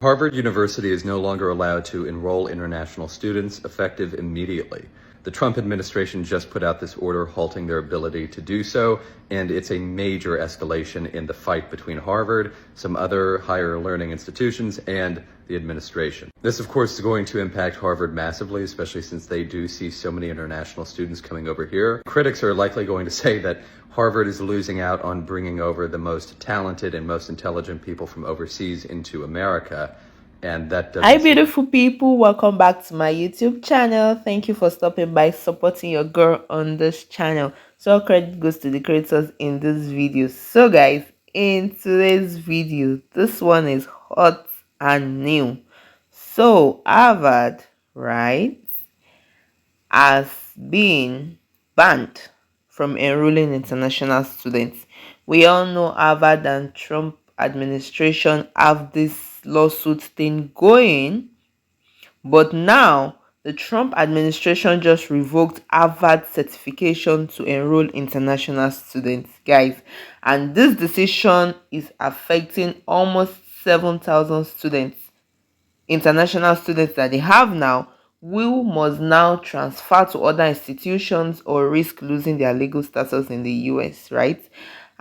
Harvard University is no longer allowed to enroll international students, effective immediately. The Trump administration just put out this order halting their ability to do so, and it's a major escalation in the fight between Harvard, some other higher learning institutions, and the administration. This, of course, is going to impact Harvard massively, especially since they do see so many international students coming over here. Critics are likely going to say that Harvard is losing out on bringing over the most talented and most intelligent people from overseas into America. And that doesn't. Hi, beautiful people. Welcome back to my YouTube channel. Thank you for stopping by, supporting your girl on this channel. So all credit goes to the creators in this video. So guys, in today's video, this one is hot and new. So Harvard, right, has been banned from enrolling international students. We all know Harvard and Trump administration have this lawsuit thing going, but now the Trump administration just revoked Harvard certification to enroll international students, guys. And this decision is affecting almost 7,000 students, international students that they have now, who must now transfer to other institutions or risk losing their legal status in the US, right?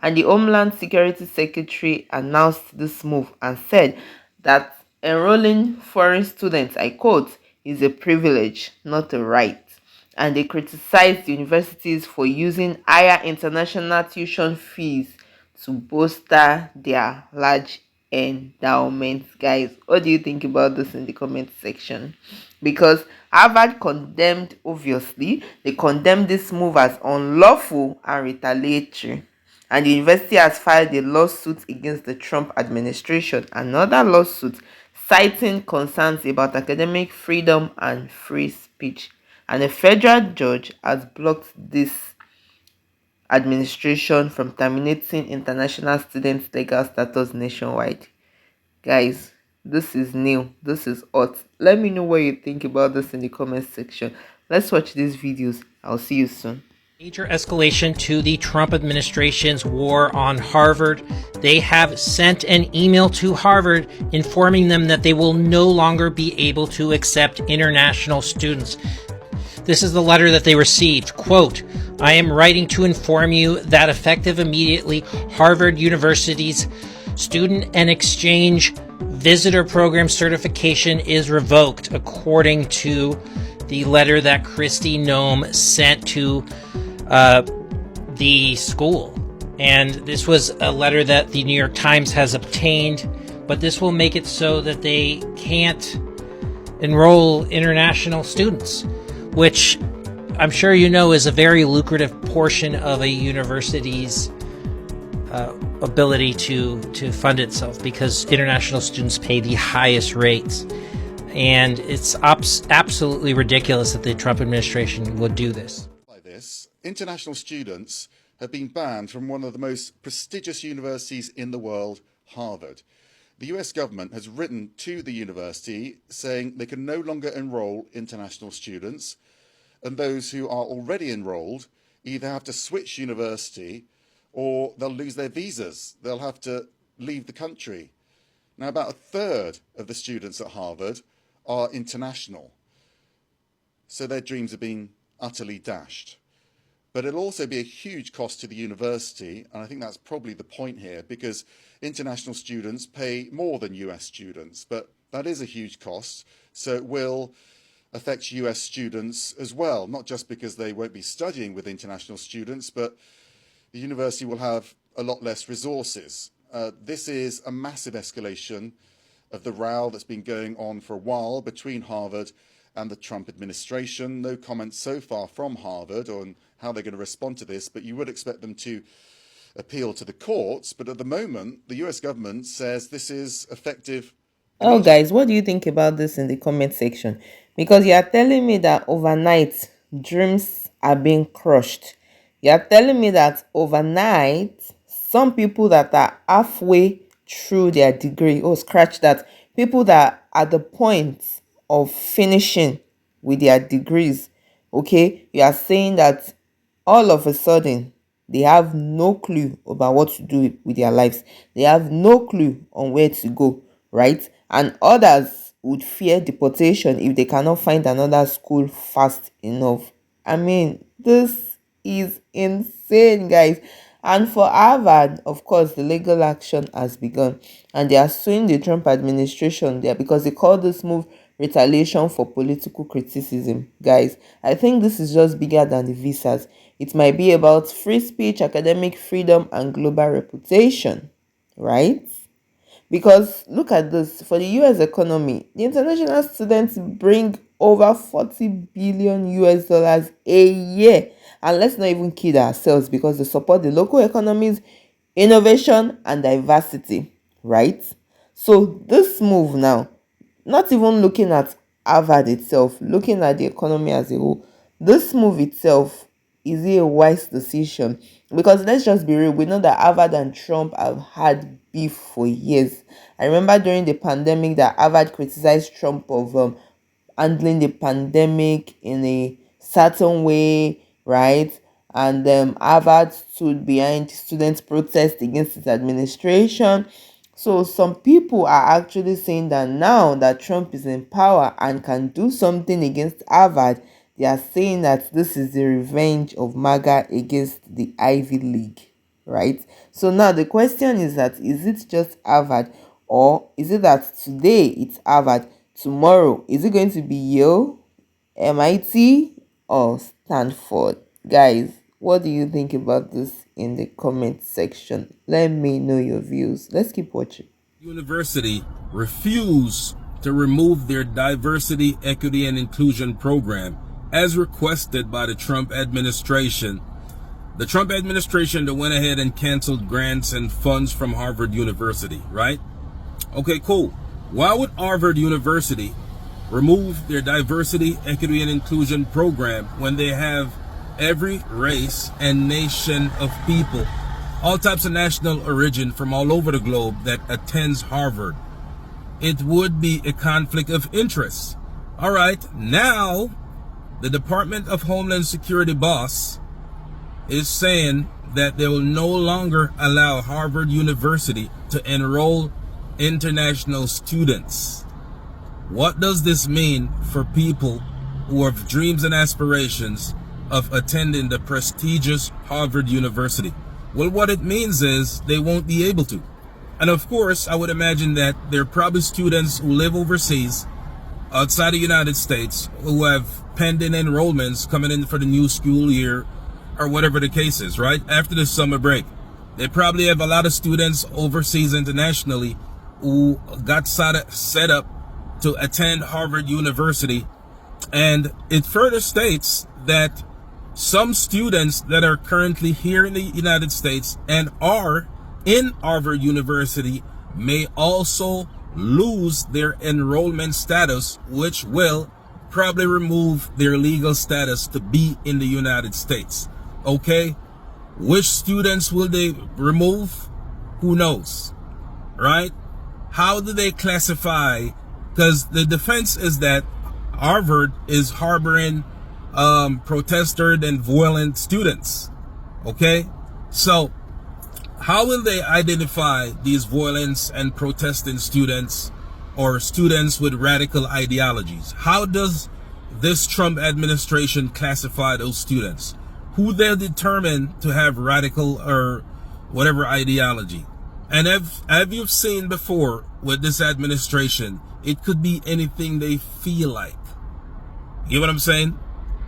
And the Homeland Security Secretary announced this move and said that enrolling foreign students, I quote, is a privilege, not a right. And they criticized universities for using higher international tuition fees to bolster their large endowments. Guys, what do you think about this in the comment section? Because Harvard condemned, obviously they condemned this move as unlawful and retaliatory, and the university has filed a lawsuit against the Trump administration, another lawsuit citing concerns about academic freedom and free speech. And a federal judge has blocked this administration from terminating international students' legal status nationwide. Guys, this is new. This is hot. Let me know what you think about this in the comment section. Let's watch these videos. I'll see you soon. Major escalation to the Trump administration's war on Harvard. They have sent an email to Harvard informing them that they will no longer be able to accept international students. This is the letter that they received. Quote, I am writing to inform you that effective immediately, Harvard University's Student and Exchange Visitor Program certification is revoked, according to the letter that Kristi Noem sent to the school. And this was a letter that the New York Times has obtained, but this will make it so that they can't enroll international students, which I'm sure you know is a very lucrative portion of a university's ability to fund itself, because international students pay the highest rates. And it's absolutely ridiculous that the Trump administration would do this. Like this, international students have been banned from one of the most prestigious universities in the world, Harvard. The US government has written to the university saying they can no longer enroll international students, and those who are already enrolled either have to switch university or they'll lose their visas. They'll have to leave the country. Now, about a third of the students at Harvard are international, so their dreams have been utterly dashed. But it'll also be a huge cost to the university, and I think that's probably the point here, because international students pay more than US students, but that is a huge cost, so it will affect US students as well, not just because they won't be studying with international students, but the university will have a lot less resources. This is a massive escalation of the row that's been going on for a while between Harvard and the Trump administration. No comments so far from Harvard on how they're going to respond to this, but you would expect them to appeal to the courts. But at the moment, the US government says this is effective. Oh, guys, what do you think about this in the comment section? Because you are telling me that overnight dreams are being crushed. You are telling me that overnight some people that are halfway through their degree, oh, scratch that, people that are at the point of finishing with their degrees, okay, you are saying that all of a sudden they have no clue about what to do with their lives. They have no clue on where to go, right? and others would fear deportation if they cannot find another school fast enough. I mean, this is insane, guys. And for Harvard, of course, the legal action has begun, and they are suing the Trump administration there because they call this move retaliation for political criticism. Guys, I think this is just bigger than the visas. It might be about free speech, academic freedom, and global reputation, right? Because look at this, for the US economy, the international students bring over 40 billion US dollars a year. And let's not even kid ourselves, because they support the local economies, innovation, and diversity, right? So this move now, not even looking at Harvard itself, looking at the economy as a whole, this move itself, is it a wise decision? Because let's just be real, we know that Harvard and Trump have had beef for years. I remember during the pandemic that Harvard criticized Trump of handling the pandemic in a certain way, right? And Harvard stood behind students' protest against its administration. So some people are actually saying that now that Trump is in power and can do something against Harvard, they are saying that this is the revenge of MAGA against the Ivy League, right? So now the question is that, is it just Harvard, or is it that today it's Harvard, tomorrow is it going to be Yale, MIT, or Stanford? Guys, what do you think about this in the comment section? Let me know your views. Let's keep watching. University refused to remove their diversity, equity, and inclusion program as requested by the Trump administration. The Trump administration that went ahead and canceled grants and funds from Harvard University, right? Okay, cool. Why would Harvard University remove their diversity, equity, and inclusion program when they have every race and nation of people, all types of national origin from all over the globe that attends Harvard? It would be a conflict of interest. All right, now the Department of Homeland Security boss is saying that they will no longer allow Harvard University to enroll international students. What does this mean for people who have dreams and aspirations of attending the prestigious Harvard University? Well, what it means is they won't be able to. And of course, I would imagine that there are probably students who live overseas, outside the United States, who have pending enrollments coming in for the new school year, or whatever the case is, right? After the summer break. They probably have a lot of students overseas internationally who got set up to attend Harvard University. And it further states that some students that are currently here in the United States and are in Harvard University may also lose their enrollment status, which will probably remove their legal status to be in the United States. Okay? Which students will they remove? Who knows? Right? How do they classify? Because the defense is that Harvard is harboring protester and violent students. Okay? So how will they identify these violence and protesting students, or students with radical ideologies? How does this Trump administration classify those students? Who they determine to have radical or whatever ideology? And have you seen before with this administration, it could be anything they feel like. You get what I'm saying?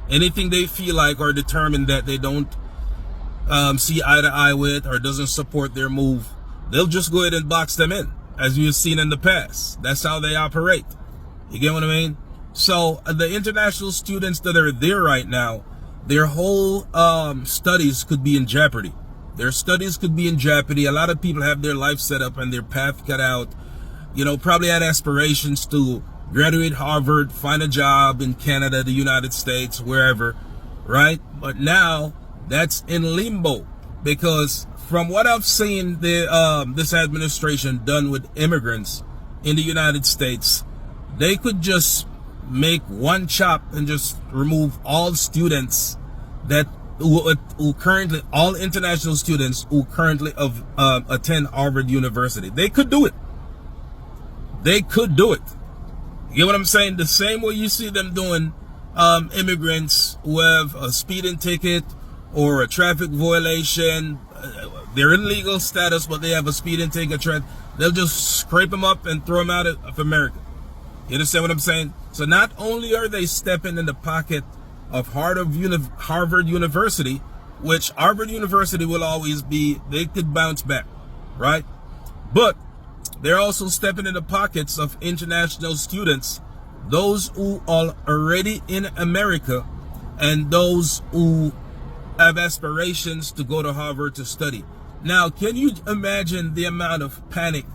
Anything they feel like, or determine that they don't see eye to eye with, or doesn't support their move, they'll just go ahead and box them in, as you've seen in the past. That's how they operate. You get what I mean? So the international students that are there right now, their whole studies could be in jeopardy. Their studies could be in jeopardy. A lot of people have their life set up and their path cut out. You know, probably had aspirations to graduate Harvard, find a job in Canada, the United States, wherever, right? But now that's in limbo, because from what I've seen, this administration done with immigrants in the United States, they could just make one chop and just remove all students that who currently, all international students who currently attend Harvard University. They could do it. They could do it. You get what I'm saying? The same way you see them doing immigrants who have a speeding ticket or a traffic violation. They're in legal status, but they have a speeding ticket. They'll just scrape them up and throw them out of America. You understand what I'm saying? So not only are they stepping in the pocket of Harvard University, which Harvard University will always be, they could bounce back, right? But they're also stepping in the pockets of international students, those who are already in America and those who have aspirations to go to Harvard to study. Now, can you imagine the amount of panic,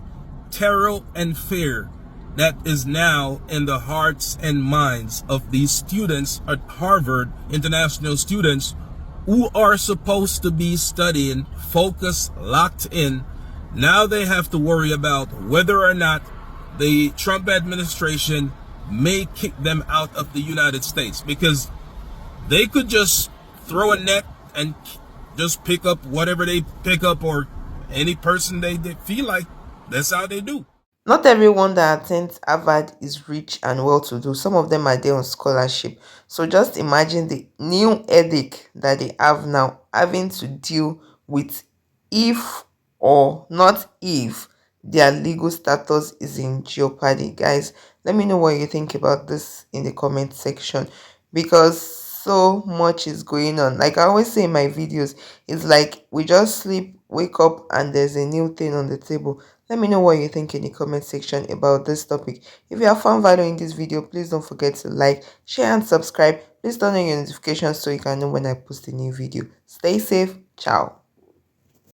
terror, and fear that is now in the hearts and minds of these students at Harvard, international students, who are supposed to be studying, focused, locked in? Now they have to worry about whether or not the Trump administration may kick them out of the United States, because they could just throw a net and just pick up whatever they pick up, or any person they feel like. That's how they do. Not everyone that attends Harvard is rich and well to do. Some of them are there on scholarship. So just imagine the new headache that they have now, having to deal with if or not if their legal status is in jeopardy. Guys, let me know what you think about this in the comment section, because so much is going on. Like I always say in my videos, it's like we just sleep, wake up, and there's a new thing on the table. Let me know what you think in the comment section about this topic. If you have found value in this video, please don't forget to like, share, and subscribe. Please turn on your notifications so you can know when I post a new video. Stay safe. Ciao.